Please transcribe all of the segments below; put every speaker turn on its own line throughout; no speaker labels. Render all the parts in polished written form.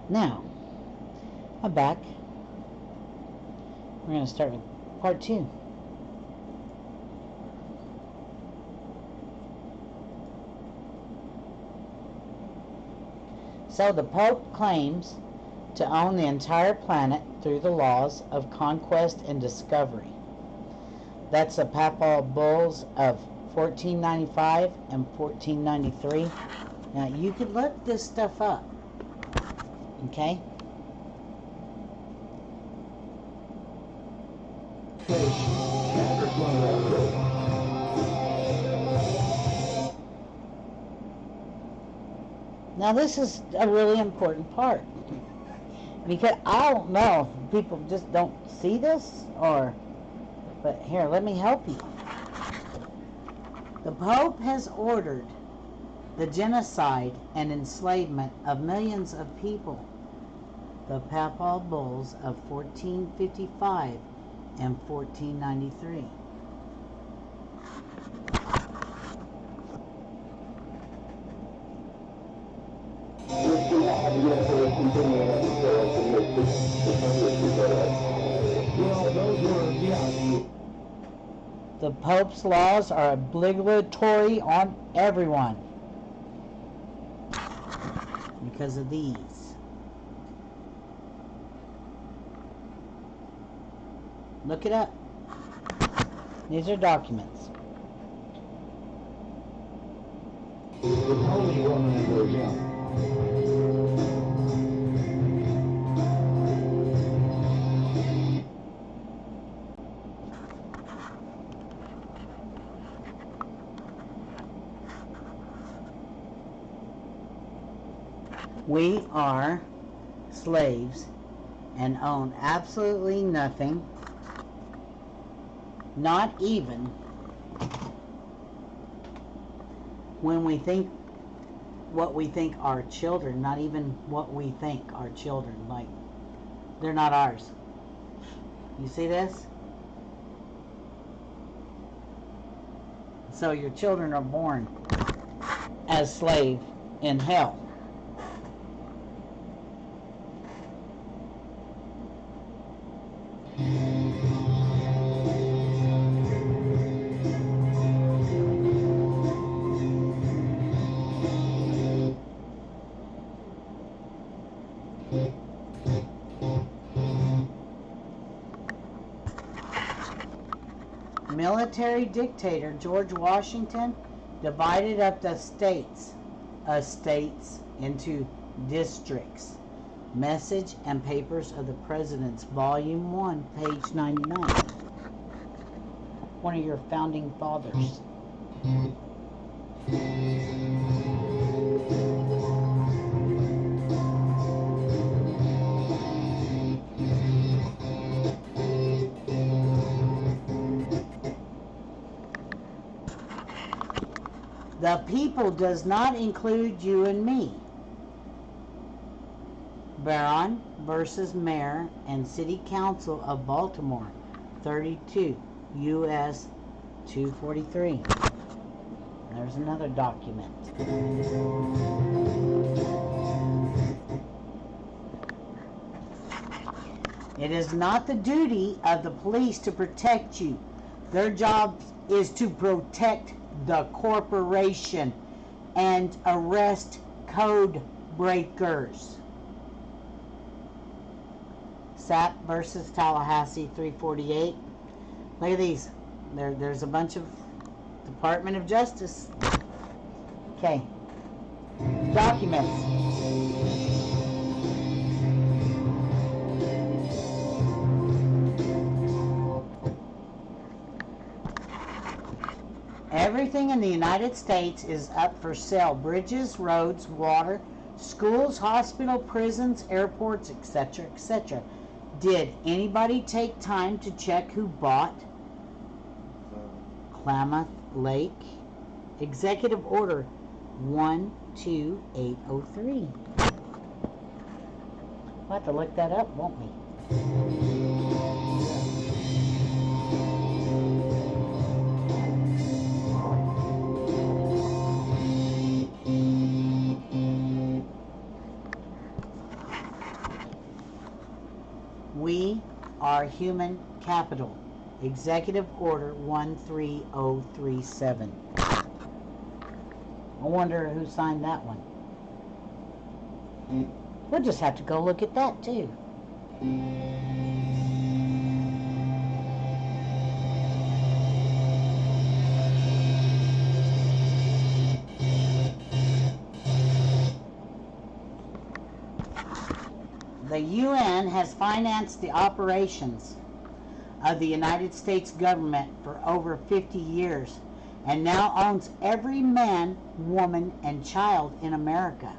Now, I'm back. We're going to start with part 2. So the Pope claims to own the entire planet through the laws of conquest and discovery. That's the papal bulls of 1495 and 1493. Now you could look this stuff up, okay? Now this is a really important part, because I don't know if people just don't see this, but here, let me help you. The Pope has ordered the genocide and enslavement of millions of people. The papal bulls of 1455 and 1493. The Pope's laws are obligatory on everyone because of these. Look it up. These are documents. We are slaves and own absolutely nothing, not even when we think what we think are children, not even what we think are children. Like, they're not ours. You see this? So your children are born as slave in hell. Military dictator George Washington divided up the estates into districts. Message and Papers of the Presidents, Volume 1, page 99. One of your founding fathers. The people does not include you and me. Barron versus Mayor and City Council of Baltimore, 32 U.S. 243. There's another document. It is not the duty of the police to protect you. Their job is to protect the corporation and arrest code breakers. Sapp versus Tallahassee, 348. Look at these. There's a bunch of Department of Justice. Okay. Documents. Everything in the United States is up for sale. Bridges, roads, water, schools, hospital, prisons, airports, etc., etc. Did anybody take time to check who bought Klamath Lake? Executive Order 12803. We'll have to look that up, won't we? We are human capital. Executive Order 13037. I wonder who signed that one. We'll just have to go look at that too. The UN has financed the operations of the United States government for over 50 years and now owns every man, woman, and child in America.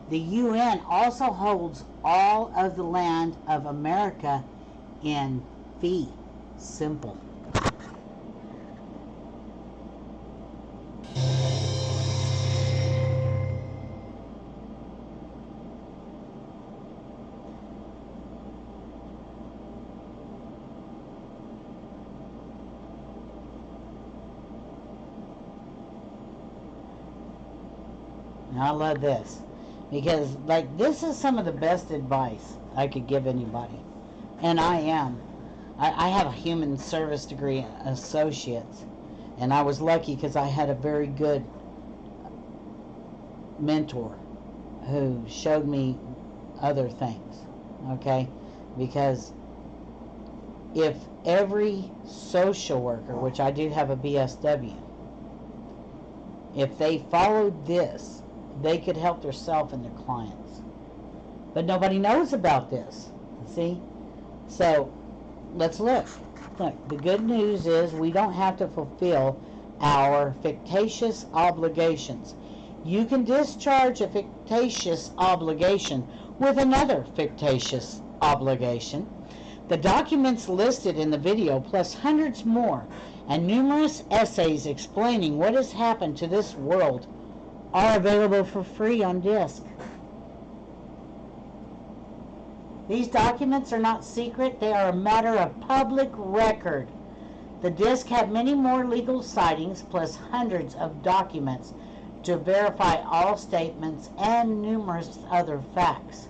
The UN also holds all of the land of America in fee simple. I love this because, like, this is some of the best advice I could give anybody, and I have a human service degree, associates, and I was lucky because I had a very good mentor who showed me other things. Okay, because if every social worker, which I do have a BSW, if they followed this, they could help themselves and their clients. But nobody knows about this. See? So, let's look. Look, the good news is we don't have to fulfill our fictitious obligations. You can discharge a fictitious obligation with another fictitious obligation. The documents listed in the video, plus hundreds more, and numerous essays explaining what has happened to this world, are available for free on disc. These documents are not secret, they are a matter of public record. The disc have many more legal sightings plus hundreds of documents to verify all statements and numerous other facts.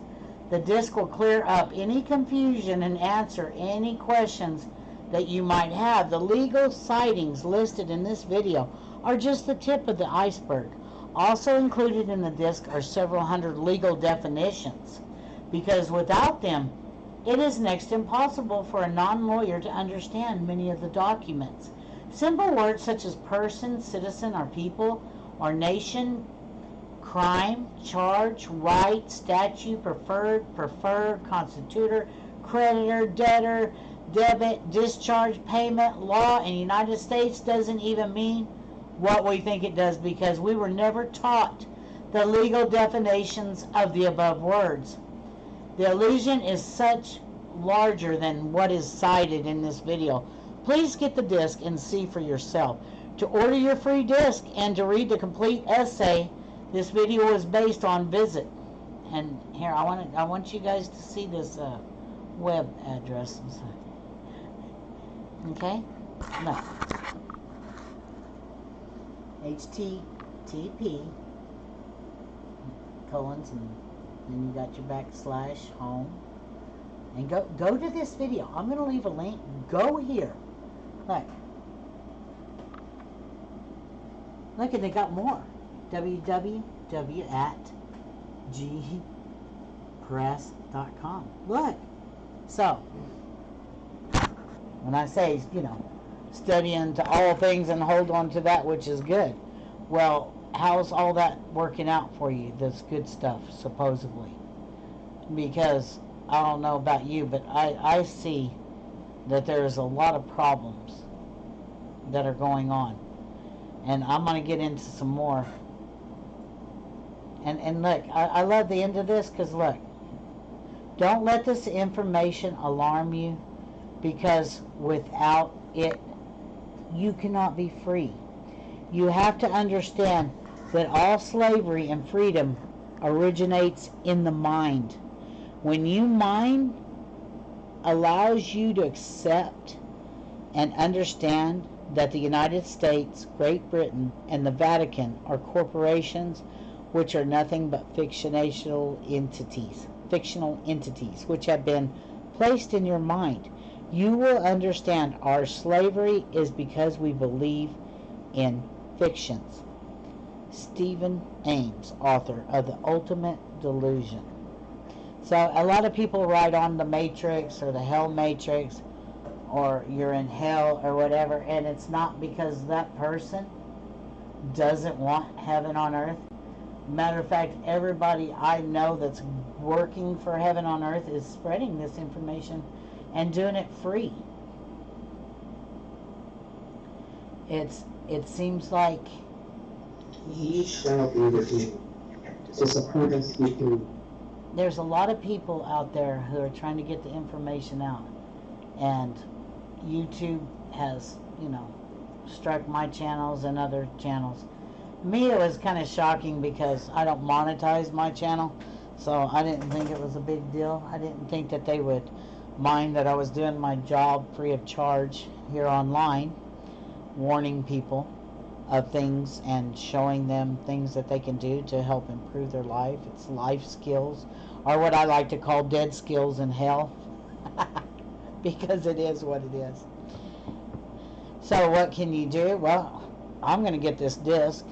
The disc will clear up any confusion and answer any questions that you might have. The legal sightings listed in this video are just the tip of the iceberg. Also included in the disc are several hundred legal definitions, because without them, it is next impossible for a non-lawyer to understand many of the documents. Simple words such as person, citizen, or people, or nation, crime, charge, right, statute, preferred, constitutor, creditor, debtor, debit, discharge, payment, law, in the United States doesn't even mean what we think it does, because we were never taught the legal definitions of the above words. The illusion is such larger than what is cited in this video. Please get the disc and see for yourself. To order your free disc and to read the complete essay this video is based on, visit. And here, I want you guys to see this web address. Okay? No. HTTP colons, and then you got your / home, and go to this video. I'm going to leave a link. Go here. Look, and they got more. www.gpress.com. Look. So when I say, study into all things and hold on to that which is good. Well, how's all that working out for you? This good stuff, supposedly. Because I don't know about you, but I see that there's a lot of problems that are going on. And I'm going to get into some more. And look, I love the end of this, because look, don't let this information alarm you, because without it, you cannot be free. You have to understand that all slavery and freedom originates in the mind. When your mind allows you to accept and understand that the United States, Great Britain, and the Vatican are corporations which are nothing but fictional entities which have been placed in your mind. You will understand our slavery is because we believe in fictions. Stephen Ames, author of The Ultimate Delusion. So a lot of people write on the Matrix or the Hell Matrix or you're in hell or whatever, and it's not because that person doesn't want heaven on earth. Matter of fact, everybody I know that's working for heaven on earth is spreading this information and doing it free. It seems like
He shall be redeemed. Disappointment speaking.
There's a lot of people out there who are trying to get the information out, and YouTube has, struck my channels and other channels. Me, it was kind of shocking because I don't monetize my channel, so I didn't think it was a big deal. I didn't think that they would mind that I was doing my job free of charge here online, warning people of things and showing them things that they can do to help improve their life. It's life skills, or what I like to call dead skills in hell, because it is what it is. So what can you do? Well, I'm going to get this disc.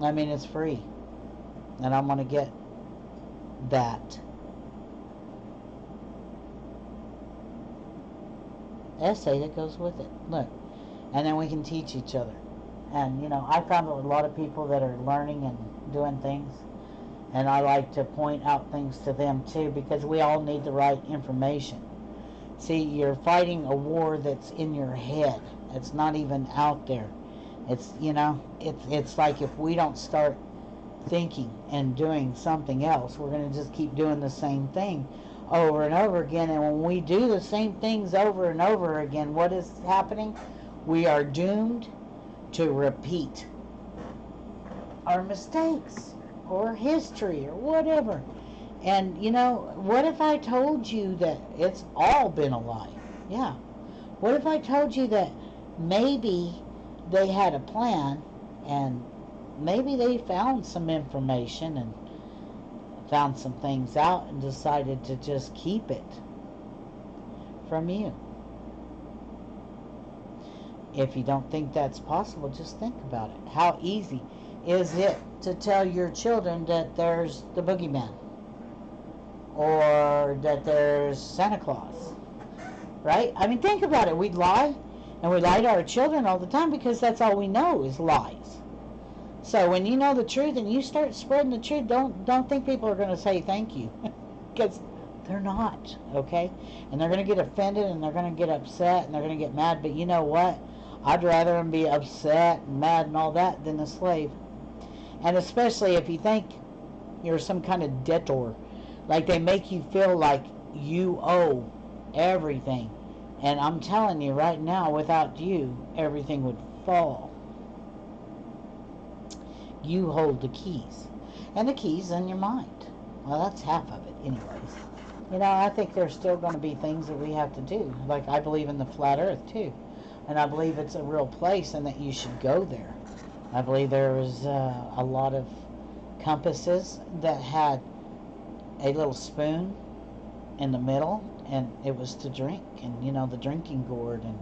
I mean, it's free, and I'm going to get that essay that goes with it. Look, and then we can teach each other. And I found a lot of people that are learning and doing things, and I like to point out things to them too, because we all need the right information. See, you're fighting a war that's in your head. It's not even out there. It's it's like if we don't start thinking and doing something else, we're going to just keep doing the same thing over and over again. And when we do the same things over and over again, what is happening? We are doomed to repeat our mistakes or history or whatever. And what if I told you that it's all been a lie? Yeah. What if I told you that maybe they had a plan and maybe they found some information and found some things out and decided to just keep it from you? If you don't think that's possible, just think about it. How easy is it to tell your children that there's the boogeyman or that there's Santa Claus, right? I mean, think about it. We'd lie, and we lie to our children all the time because that's all we know is lies. So when you know the truth and you start spreading the truth, don't think people are going to say thank you, because they're not, okay? And they're going to get offended and they're going to get upset and they're going to get mad. But you know what? I'd rather them be upset and mad and all that than a slave. And especially if you think you're some kind of debtor, like they make you feel like you owe everything. And I'm telling you right now, without you, everything would fall. You hold the keys. And the key's in your mind. Well, that's half of it anyways. I think there's still going to be things that we have to do. Like, I believe in the flat earth too. And I believe it's a real place and that you should go there. I believe there was a lot of compasses that had a little spoon in the middle, and it was to drink, and the drinking gourd, and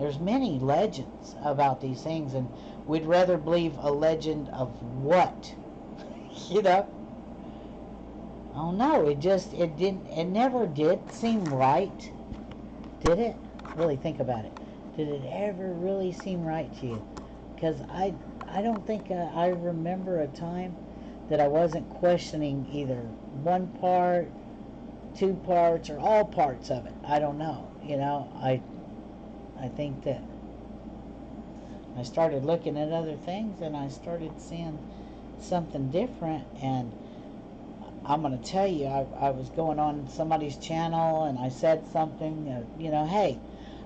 there's many legends about these things, and we'd rather believe a legend of what? Oh no, it never did seem right, did it? Really think about it. Did it ever really seem right to you? Because I don't think I remember a time that I wasn't questioning either one part, two parts, or all parts of it. I don't know. I think that I started looking at other things and I started seeing something different. And I'm going to tell you, I was going on somebody's channel and I said something, hey,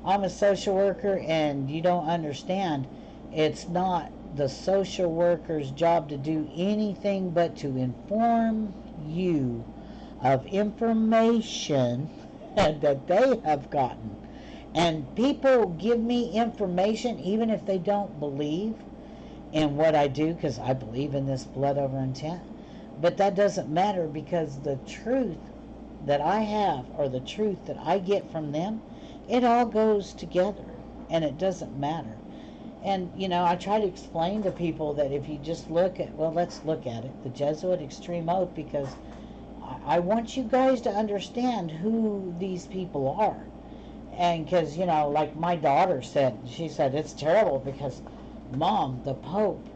I'm a social worker and you don't understand. It's not the social worker's job to do anything but to inform you of information that they have gotten. And people give me information even if they don't believe in what I do, because I believe in this blood over intent. But that doesn't matter, because the truth that I have or the truth that I get from them, it all goes together and it doesn't matter. And, I try to explain to people that if you just look at, well, let's look at it, the Jesuit Extreme Oath, because I want you guys to understand who these people are. And because, like my daughter said, she said, it's terrible because, Mom, the Pope,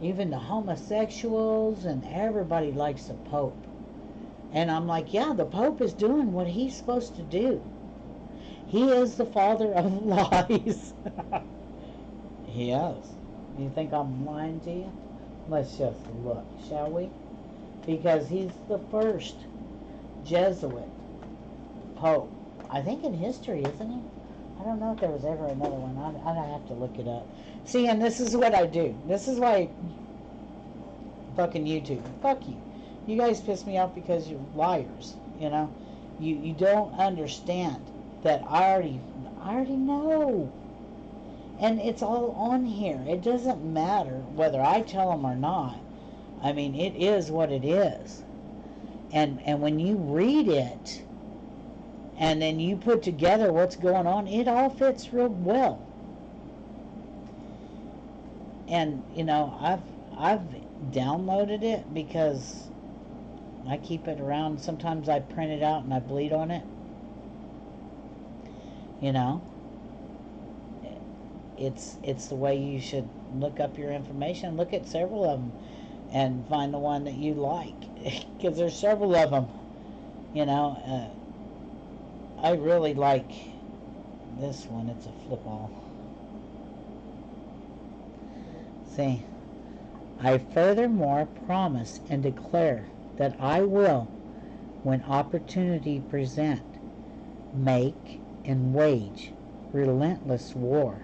even the homosexuals and everybody likes the Pope. And I'm like, yeah, the Pope is doing what he's supposed to do. He is the father of lies. He is. You think I'm lying to you? Let's just look, shall we? Because he's the first Jesuit Pope, I think, in history, isn't he? I don't know if there was ever another one. I'd have to look it up. See, and this is what I do. This is why fucking YouTube. Fuck you. You guys piss me off because you're liars, You don't understand that I already know. And it's all on here. It doesn't matter whether I tell them or not. I mean, it is what it is. And when you read it, and then you put together what's going on, it all fits real well. And, I've downloaded it because I keep it around. Sometimes I print it out and I bleed on it. It's the way you should look up your information. Look at several of them and find the one that you like, because there's several of them. I really like this one. It's a flip-all. See, I furthermore promise and declare that I will, when opportunity present, make and wage relentless war,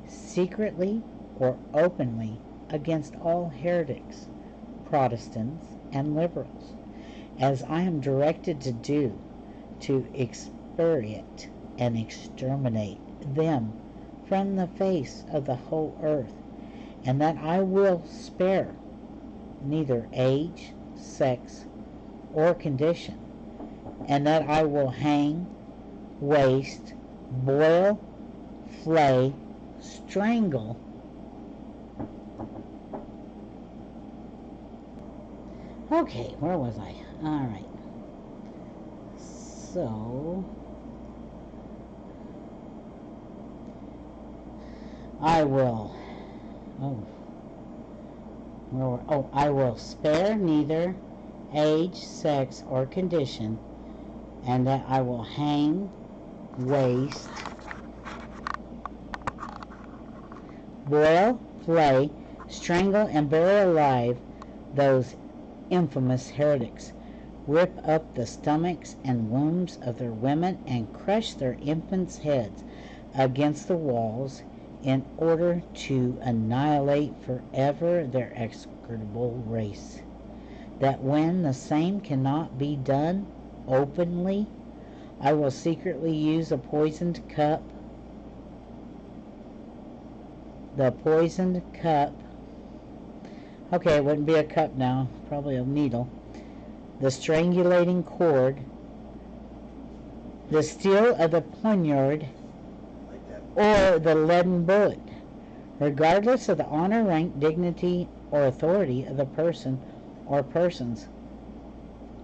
secretly or openly, against all heretics, Protestants, and liberals, as I am directed to do, to expurgate and exterminate them from the face of the whole earth, and that I will spare neither age, sex, or condition, and that I will hang, waste, boil, flay, strangle, okay, where was I? Alright. So, I will, I will spare neither age, sex, or condition, and that I will hang, waste, boil, flay, strangle, and bury alive those infamous heretics, rip up the stomachs and wombs of their women, and crush their infants' heads against the walls, in order to annihilate forever their execrable race. That when the same cannot be done openly, I will secretly use a poisoned cup, the poisoned cup, okay, it wouldn't be a cup now, probably a needle, the strangulating cord, the steel of the poniard, or the leaden bullet, regardless of the honor, rank, dignity, or authority of the person or persons,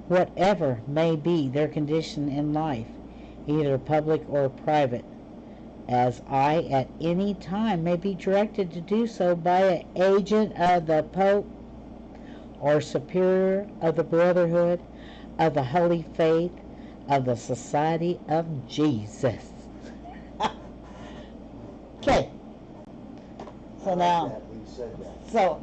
whatever may be their condition in life, either public or private, as I at any time may be directed to do so by an agent of the Pope or superior of the Brotherhood of the Holy Faith of the Society of Jesus. Okay. So now, so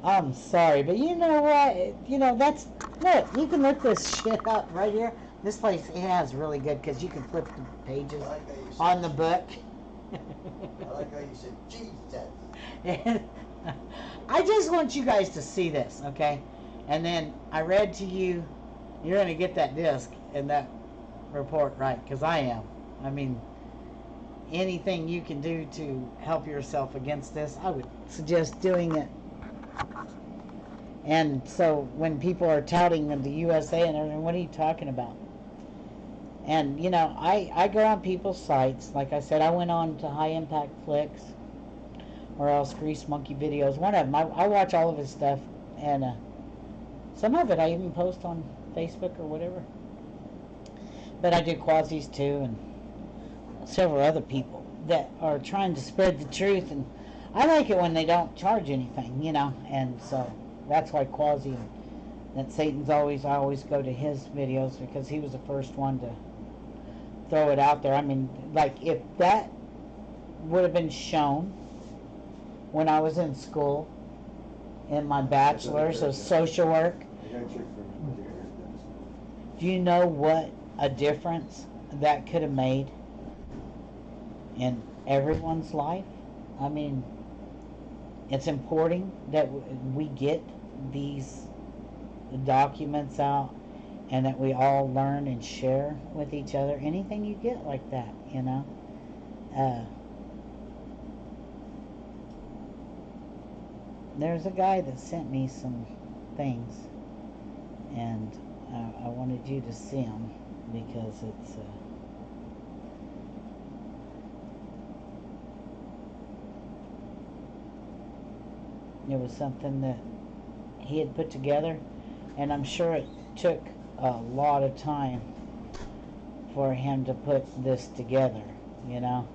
I'm sorry, but you know what? That's, look, you can look this shit up right here. This place, it has really good, because you can flip the pages on the book.
I like how you said Jesus.
And I just want you guys to see this, okay? And then I read to you, you're going to get that disc and that report right, because I am. I mean, anything you can do to help yourself against this, I would suggest doing it. And so when people are touting the USA and everything, what are you talking about? And, you know, I go on people's sites. Like I said, I went on to High Impact Flicks or else Grease Monkey Videos. One of them. I watch all of his stuff. And some of it I even post on Facebook or whatever. But I do Quasi's too, and several other people that are trying to spread the truth. And I like it when they don't charge anything, you know. And so that's why Quasi and that Satan's I always go to his videos because he was the first one to throw it out there. I mean, like, if that would have been shown when I was in school in my bachelor's of social work, do you know what a difference that could have made in everyone's life? I mean, it's important that we get these documents out and that we all learn and share with each other. Anything you get like that, you know. There's a guy that sent me some things, and I wanted you to see them because it's it was something that he had put together, and I'm sure it took a lot of time for him to put this together, you know.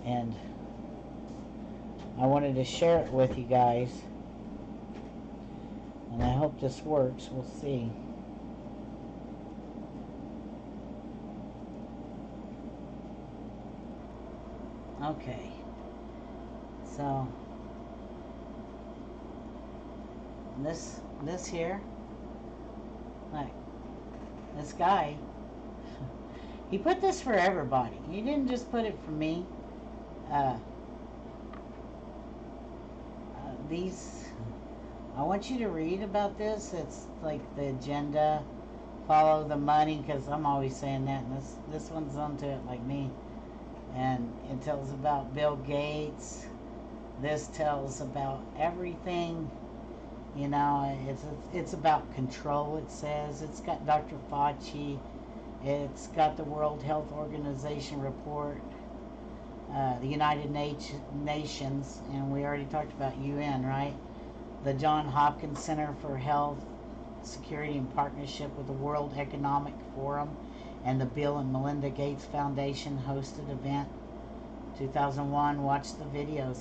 And I wanted to share it with you guys, and I hope this works. We'll see. Okay, so this here, like, this guy, he put this for everybody. He didn't just put it for me. These, I want you to read about this. It's like the agenda, follow the money, because I'm always saying that, and this one's onto it like me. And it tells about Bill Gates. This tells about everything. You know, it's about control, it says. It's got Dr. Fauci. It's got the World Health Organization report, the United Nations, and we already talked about UN, right? The Johns Hopkins Center for Health, Security and Partnership with the World Economic Forum and the Bill and Melinda Gates Foundation hosted event, 2001. Watch the videos.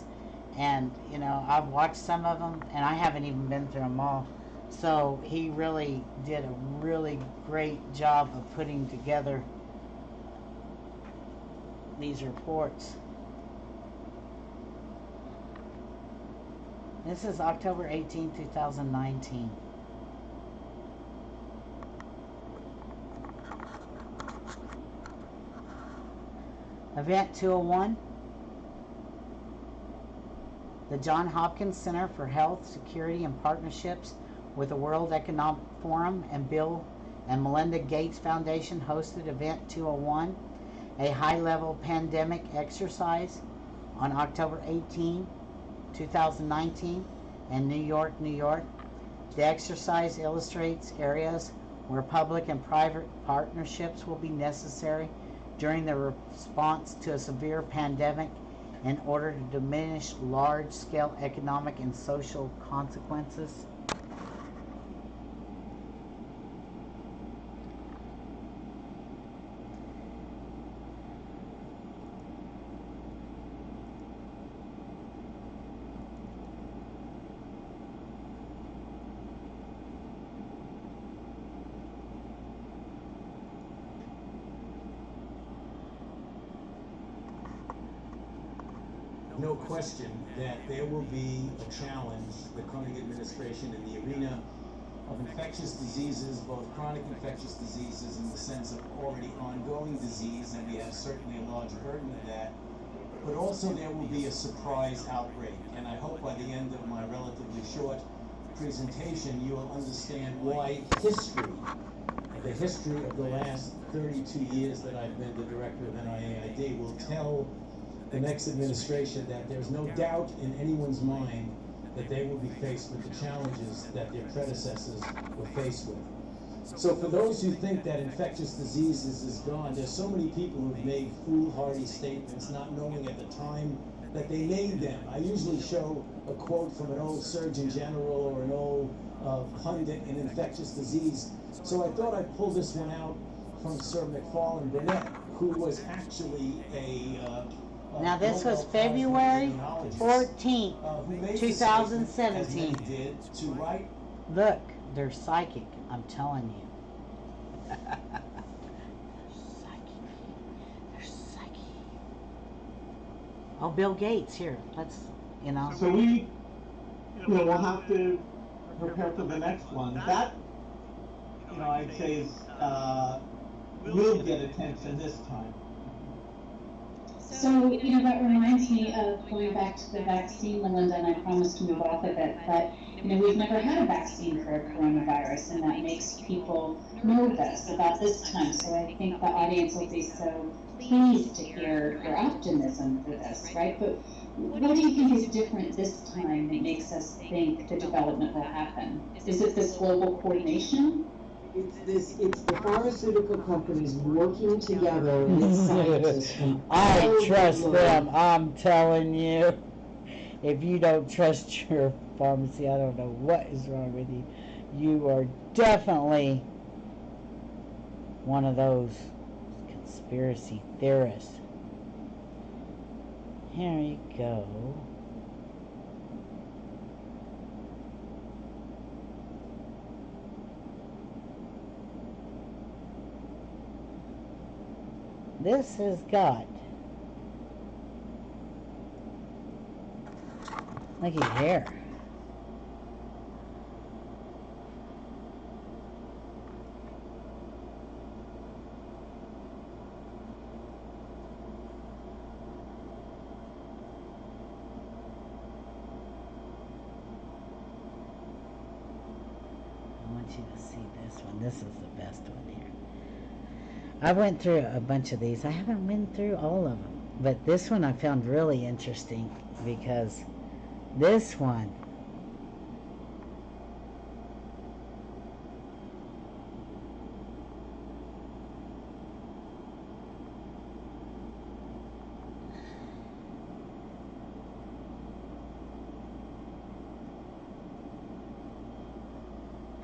And, you know, I've watched some of them, and I haven't even been through them all. So he really did a really great job of putting together these reports. This is October 18, 2019. Event 201. The Johns Hopkins Center for Health, Security and Partnerships with the World Economic Forum and Bill and Melinda Gates Foundation hosted Event 201, a high-level pandemic exercise on October 18, 2019 in New York, New York. The exercise illustrates areas where public and private partnerships will be necessary during the response to a severe pandemic in order to diminish large-scale economic and social consequences.
No question that there will be a challenge, the coming administration in the arena of infectious diseases, both chronic infectious diseases in the sense of already ongoing disease, and we have certainly a large burden of that, but also there will be a surprise outbreak. And I hope by the end of my relatively short presentation, you will understand why the history of the last 32 years that I've been the director of NIAID will tell the next administration that there's no doubt in anyone's mind that they will be faced with the challenges that their predecessors were faced with. So for those who think that infectious diseases is gone, there's so many people who've made foolhardy statements not knowing at the time that they made them. I usually show a quote from an old Surgeon General or an old pundit in infectious disease. So I thought I'd pull this one out from Sir McFarlane Burnett, who was actually
Now this was February 14th, 2017.
Did to write.
Look, they're psychic, I'm telling you. Psychic. They're psychic. Oh, Bill Gates, here, let's, you know.
So we, we'll have to prepare for the next one. That, I'd say is, will get attention this time.
So, that reminds me of going back to the vaccine, Melinda, and I promised to move off of it, but, we've never had a vaccine for a coronavirus, and that makes people nervous about this time. So I think the audience will be so pleased to hear your optimism for this, right? But what do you think is different this time that makes us think the development will happen? Is it this global coordination?
It's the pharmaceutical companies working together with scientists from
I
all
trust
over the
them,
world.
I'm telling you. If you don't trust your pharmacy, I don't know what is wrong with you. You are definitely one of those conspiracy theorists. Here you go. This has got, look at your hair. I want you to see this one. This is the best one here. I went through a bunch of these. I haven't been through all of them. But this one I found really interesting because this one,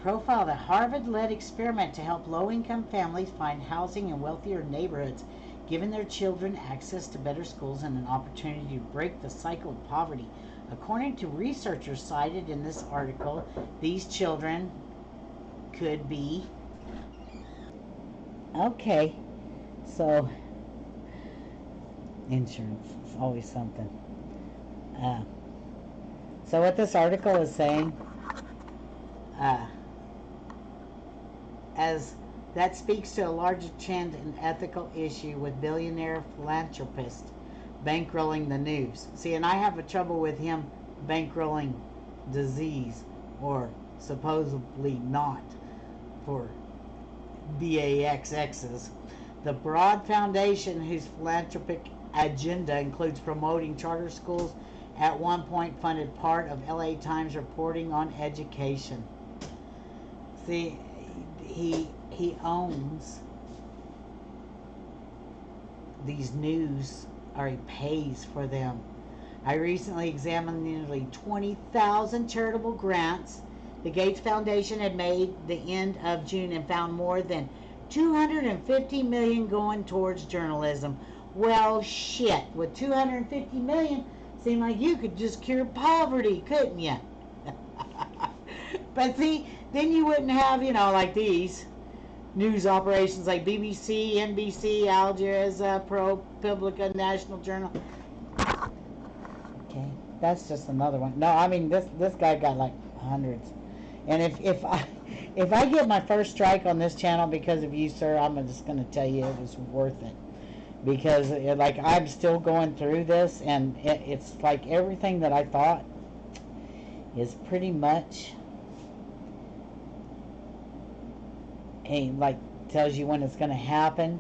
profile the Harvard-led experiment to help low-income families find housing in wealthier neighborhoods, giving their children access to better schools and an opportunity to break the cycle of poverty. According to researchers cited in this article, these children could be... Okay, so insurance is always something. So what this article is saying, as that speaks to a larger trend and ethical issue with billionaire philanthropist bankrolling the news. See, and I have a trouble with him bankrolling disease, or supposedly not, for BAXXs. The Broad Foundation, whose philanthropic agenda includes promoting charter schools, at one point funded part of LA Times reporting on education. See, he owns these news, or he pays for them. I recently examined nearly 20,000 charitable grants the Gates Foundation had made the end of June and found more than $250 million going towards journalism. Well, shit, with $250 million, seemed like you could just cure poverty, couldn't you? But see, then you wouldn't have, like these news operations like BBC, NBC, Al Jazeera, ProPublica, National Journal. Okay, that's just another one. No, I mean this guy got like hundreds. And if I get my first strike on this channel because of you, sir, I'm just going to tell you it was worth it. Because like I'm still going through this, and it's like everything that I thought is pretty much, he like tells you when it's going to happen,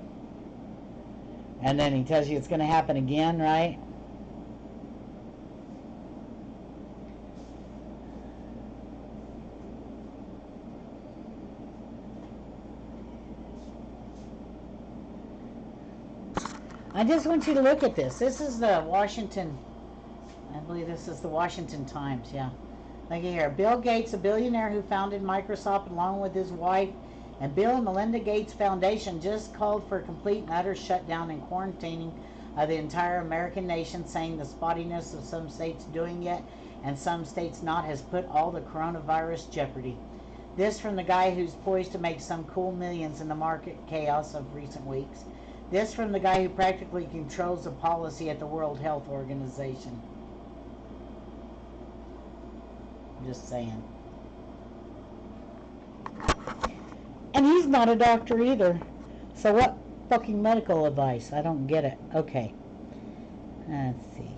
and then he tells you it's going to happen again, right? I just want you to look at this. This is the Washington, I believe this is the Washington Times, yeah. Look here. Bill Gates, a billionaire who founded Microsoft along with his wife, and Bill and Melinda Gates Foundation just called for a complete and utter shutdown and quarantining of the entire American nation, saying the spottiness of some states doing it and some states not has put all the coronavirus jeopardy. This from the guy who's poised to make some cool millions in the market chaos of recent weeks. This from the guy who practically controls the policy at the World Health Organization. Just saying. And he's not a doctor either. So what fucking medical advice? I don't get it. Okay. Let's see.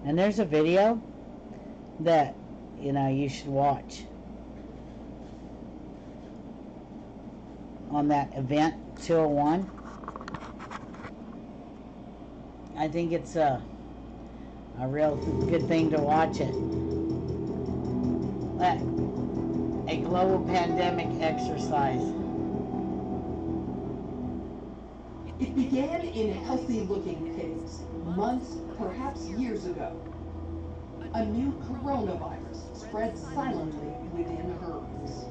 And there's a video that, you should watch on that event 201. I think it's a real good thing to watch it. A global pandemic exercise.
It began in healthy-looking pigs, months, perhaps years ago. A new coronavirus spread silently within herds.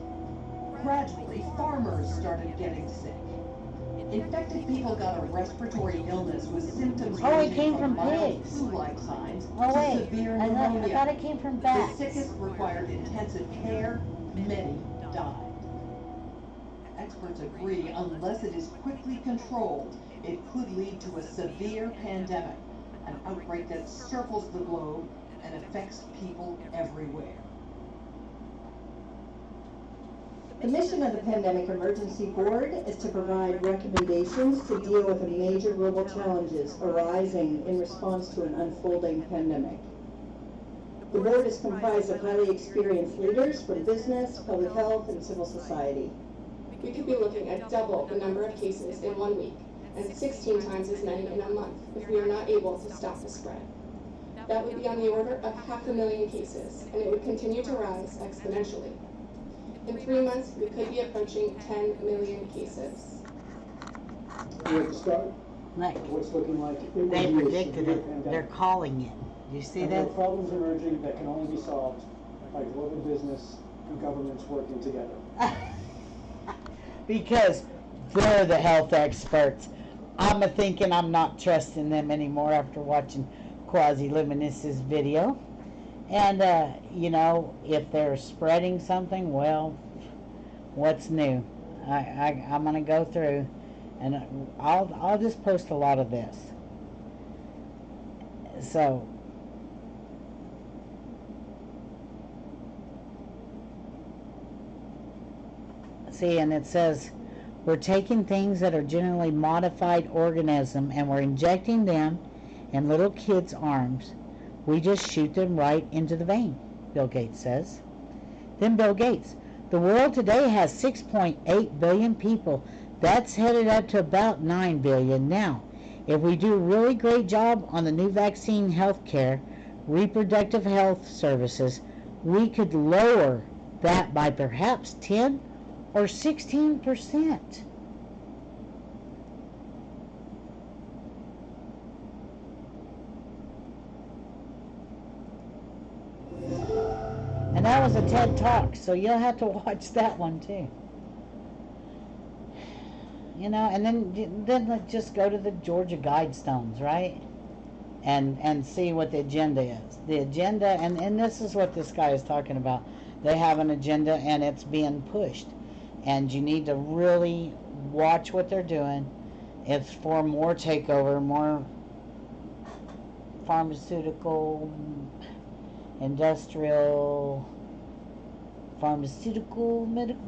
Gradually, farmers started getting sick. Infected people got a respiratory illness with symptoms
It came from
mild
pigs.
flu-like signs
Oh
to
wait,
severe
I
pneumonia.
thought it came from bats.
The sickest required intensive care. Many died. Experts agree, unless it is quickly controlled, it could lead to a severe pandemic, an outbreak that circles the globe and affects people everywhere.
The mission of the Pandemic Emergency Board is to provide recommendations to deal with the major global challenges arising in response to an unfolding pandemic. The board is comprised of highly experienced leaders from business, public health, and civil society.
We could be looking at double the number of cases in 1 week and 16 times as many in a month if we are not able to stop the spread. That would be on the order of 500,000 cases, and it would continue to rise exponentially. In 3 months, we could be approaching 10 million cases.
With the start,
Like,
what's looking like it will
they
be a
predicted
severe
it.
pandemic.
They're calling it. Do you see
And there are
that?
problems emerging that can only be solved by global business and governments working together.
Because they're the health experts. I'm thinking I'm not trusting them anymore after watching Quasi-Luminis's video. And, if they're spreading something, well, what's new? I'm going to go through, and I'll just post a lot of this. So, see, and it says, we're taking things that are generally modified organism and we're injecting them in little kids' arms. We just shoot them right into the vein, Bill Gates says. Then Bill Gates, the world today has 6.8 billion people. That's headed up to about 9 billion now. If we do a really great job on the new vaccine, health care, reproductive health services, we could lower that by perhaps 10 or 16%. And that was a TED Talk, so you'll have to watch that one too. And then let's just go to the Georgia Guidestones, right? And see what the agenda is. The agenda, and this is what this guy is talking about. They have an agenda and it's being pushed. And you need to really watch what they're doing. It's for more takeover, more pharmaceutical, industrial,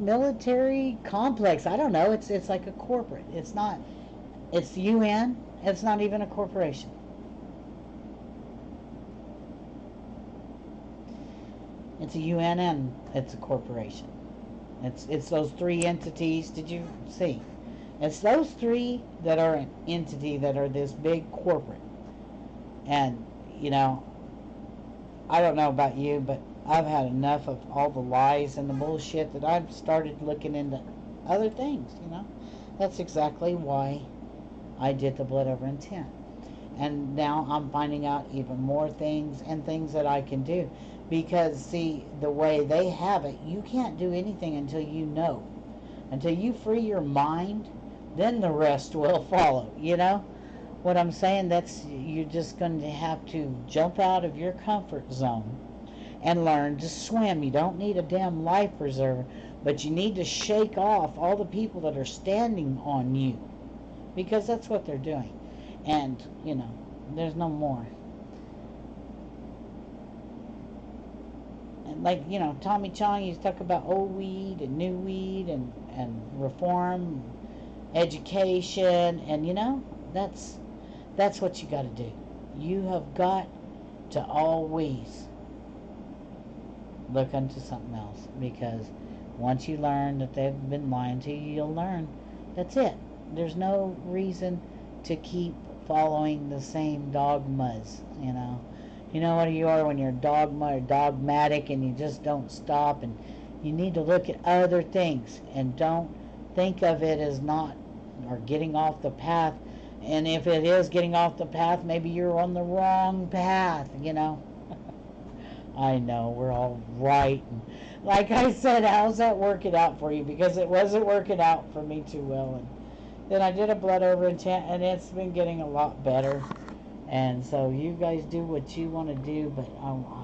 military complex. I don't know. It's like a corporate. It's not. It's UN. It's not even a corporation. It's a UN and it's a corporation. It's those three entities. Did you see? It's those three that are an entity that are this big corporate. And, you know, I don't know about you, but I've had enough of all the lies and the bullshit that I've started looking into other things, you know. That's exactly why I did the blood over intent. And now I'm finding out even more things and things that I can do. Because, see, the way they have it, you can't do anything until you know. Until you free your mind, then the rest will follow, you know. What I'm saying, that's, you're just going to have to jump out of your comfort zone and learn to swim. You don't need a damn life preserver, but you need to shake off all the people that are standing on you, because that's what they're doing. And, you know, there's no more. And like, you know, Tommy Chong used to talk about old weed and new weed and reform, education, and, you know, that's what you got to do. You have got to always look into something else, because once you learn that they've been lying to you, you'll learn. That's it. There's no reason to keep following the same dogmas, you know. You know what you are when you're dogmatic and you just don't stop, and you need to look at other things and don't think of it as not or getting off the path. And if it is getting off the path, maybe you're on the wrong path, you know. I know, we're all right. And like I said, how's that working out for you? Because it wasn't working out for me too well. And then I did a blood over intent, and it's been getting a lot better. And so you guys do what you want to do, but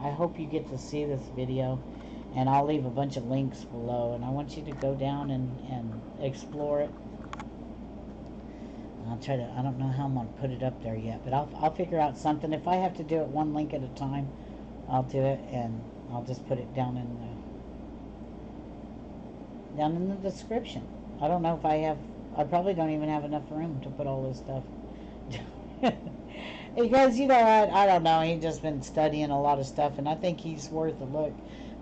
I hope you get to see this video. And I'll leave a bunch of links below, and I want you to go down and explore it. I'll try to, I don't know how I'm going to put it up there yet, but I'll figure out something. If I have to do it one link at a time, I'll do it, and I'll just put it down in the description. I don't know if I probably don't even have enough room to put all this stuff. Because, you know, I don't know, he's just been studying a lot of stuff, and I think he's worth a look,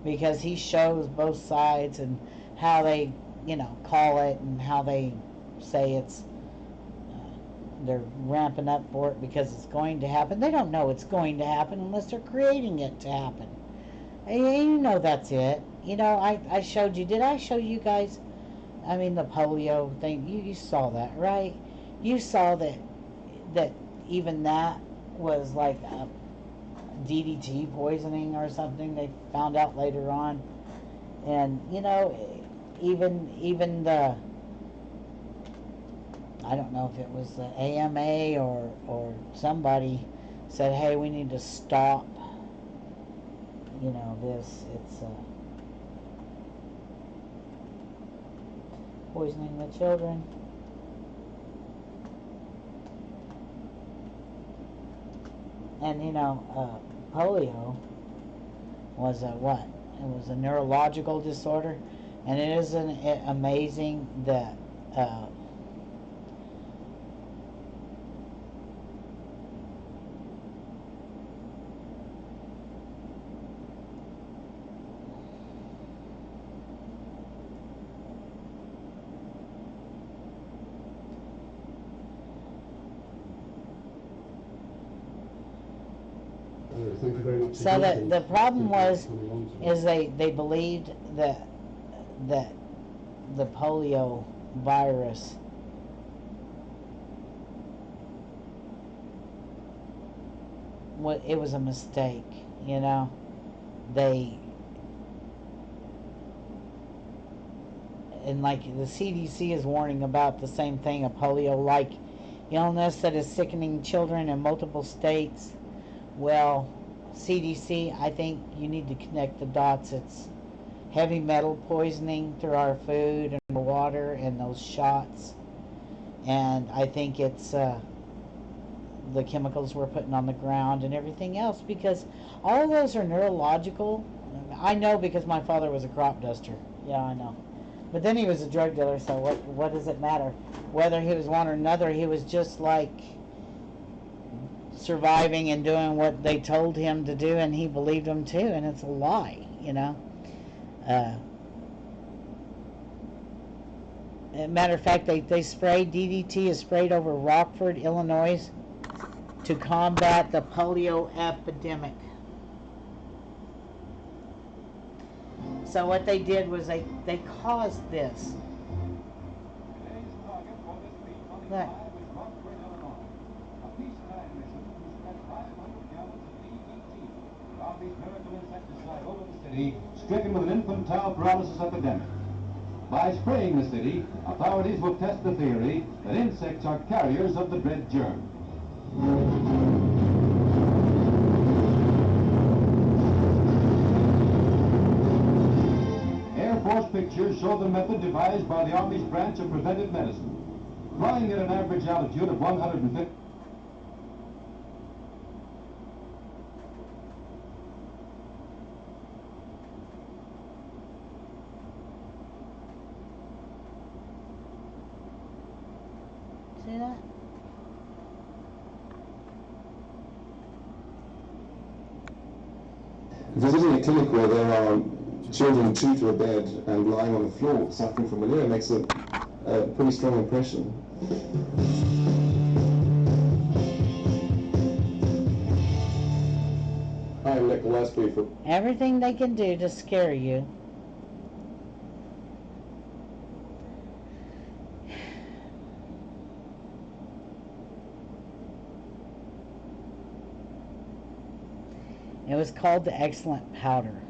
because he shows both sides and how they, you know, call it, and how they say it's, they're ramping up for it because it's going to happen. They don't know it's going to happen unless they're creating it to happen. And you know that's it. You know, I showed you, did I show you guys, I mean, the polio thing, you saw that, right? You saw that even that was like a DDT poisoning or something, they found out later on. And, you know, even the, I don't know if it was the AMA or somebody said, hey, we need to stop, you know, this. It's poisoning the children. And, you know, polio was a what? It was a neurological disorder. And it is amazing that
Thank you very much.
so the problem is they believed that the polio virus it was a mistake, you know. And like the CDC is warning about the same thing, a polio-like illness that is sickening children in multiple states. Well, CDC, I think you need to connect the dots. It's heavy metal poisoning through our food and our water and those shots. And I think it's the chemicals we're putting on the ground and everything else, because all of those are neurological. I know, because my father was a crop duster. Yeah, I know. But then he was a drug dealer, so what does it matter? Whether he was one or another, he was just like surviving and doing what they told him to do, and he believed them too, and it's a lie, you know. Matter of fact, they sprayed, DDT is sprayed over Rockford, Illinois to combat the polio epidemic. So what they did was they caused this. Look.
Stricken with an infantile paralysis epidemic. By spraying the city, authorities will test the theory that insects are carriers of the dread germ. Air Force pictures show the method devised by the Army's branch of preventive medicine. Flying at an average altitude of 150.
See that?
Visiting a clinic where there are children 2 to a bed and lying on the floor suffering from malaria makes a pretty strong impression. I'm Nick Gillespie for
Everything they can do to scare you. It was called the Excellent Powder.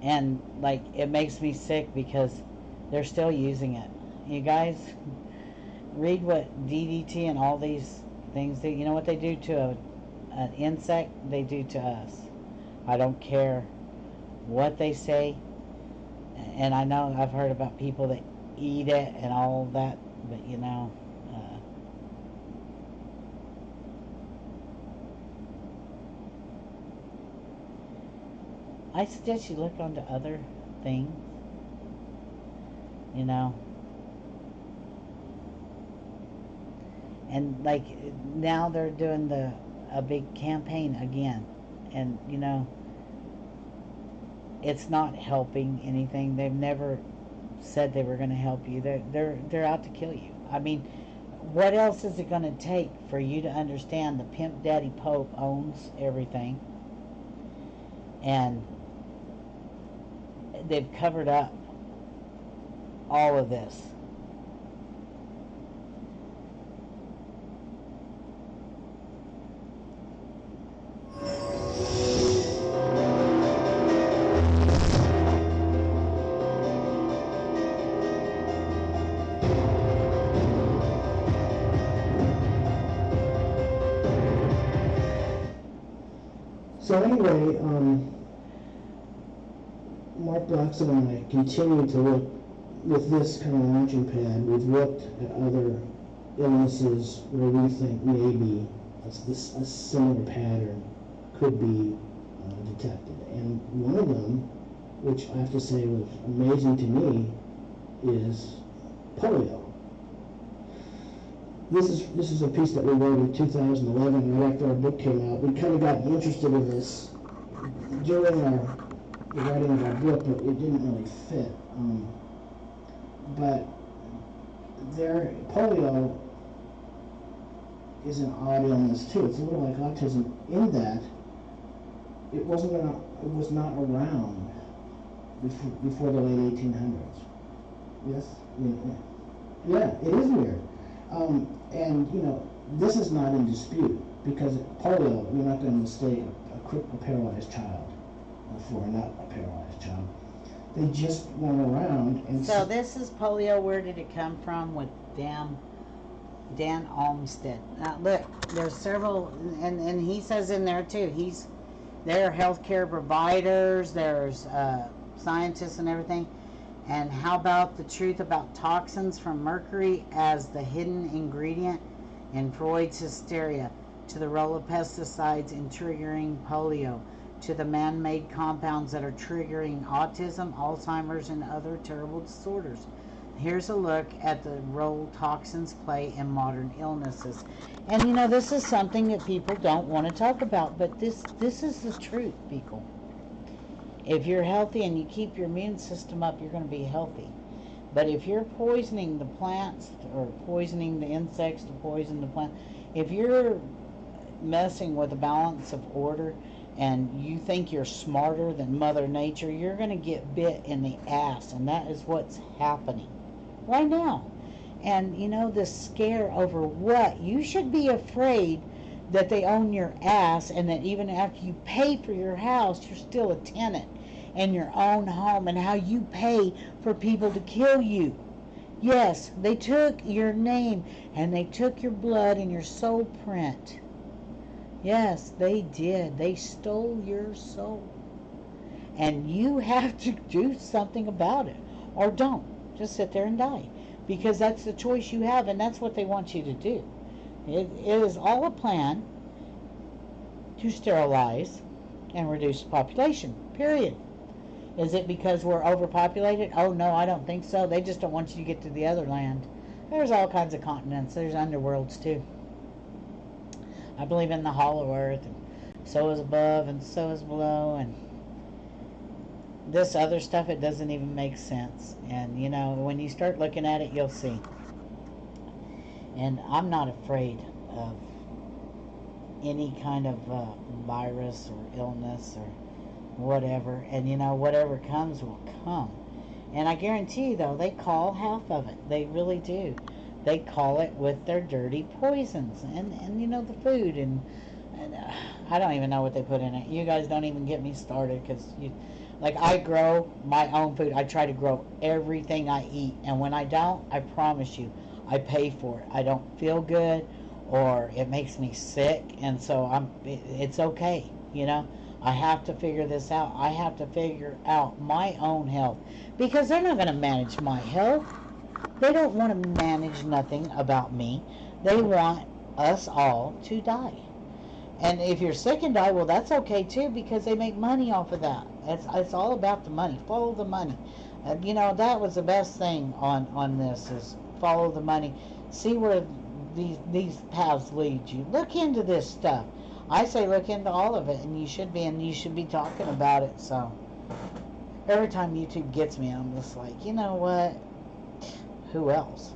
And like, it makes me sick because they're still using it. You guys read what DDT and all these things do. You know what they do to an insect? They do to us. I don't care what they say. And I know I've heard about people that eat it and all that, but you know, I suggest you look onto other things, you know, and like now they're doing a big campaign again, and you know, it's not helping anything. They've never said they were going to help you. They're out to kill you. I mean, what else is it going to take for you to understand the pimp daddy Pope owns everything, and they've covered up all of this.
So anyway, Mark Blackson and I continue to look with this kind of launching pad. We've looked at other illnesses where we think maybe a similar pattern could be detected. And one of them, which I have to say was amazing to me, is polio. This is a piece that we wrote in 2011, right after our book came out. We kind of got interested in this during the writing of our book, but it didn't really fit. But polio is an odd illness too. It's a little like autism in that it was not around before the late 1800s. Yes, yeah, it is weird. And you know, this is not in dispute because polio, you're not going to mistake a paralyzed child for not a paralyzed child. They just went around and.
So this is polio. Where did it come from? With Dan Olmsted. Now look, there's several, and he says in there too. There are healthcare providers. There's scientists and everything. And how about the truth about toxins from mercury as the hidden ingredient in Freud's hysteria, to the role of pesticides in triggering polio, to the man-made compounds that are triggering autism, Alzheimer's, and other terrible disorders. Here's a look at the role toxins play in modern illnesses. And you know, this is something that people don't want to talk about, but this is the truth, people. If you're healthy and you keep your immune system up, you're going to be healthy. But if you're poisoning the plants or poisoning the insects to poison the plant, if you're messing with the balance of order and you think you're smarter than Mother Nature, you're going to get bit in the ass, and that is what's happening right now. And you know, this scare over what? You should be afraid that they own your ass, and that even after you pay for your house, you're still a tenant in your own home, and how you pay for people to kill you. Yes, they took your name and they took your blood and your soul print. Yes, they did. They stole your soul. And you have to do something about it. Or don't. Just sit there and die. Because that's the choice you have, and that's what they want you to do. It is all a plan to sterilize and reduce the population. Period. Is it because we're overpopulated? Oh, no, I don't think so. They just don't want you to get to the other land. There's all kinds of continents. There's underworlds, too. I believe in the hollow earth, and so is above, and so is below, and this other stuff, it doesn't even make sense. And, you know, when you start looking at it, you'll see. And I'm not afraid of any kind of virus or illness or whatever. And, you know, whatever comes will come. And I guarantee you, though, they call half of it. They really do. They call it with their dirty poisons. And you know, the food. And I don't even know what they put in it. You guys don't even get me started, because like, I grow my own food. I try to grow everything I eat. And when I don't, I promise you, I pay for it. I don't feel good, or it makes me sick. And so it's okay, you know. I have to figure this out. I have to figure out my own health, because they're not going to manage my health. They don't want to manage nothing about me. They want us all to die. And if you're sick and die, well, that's okay too, because they make money off of that. It's all about the money. Follow the money. You know, that was the best thing on this, is follow the money. See where these paths lead you. Look into this stuff. I say look into all of it, and you should be talking about it. So every time YouTube gets me, I'm just like, you know what? Who else?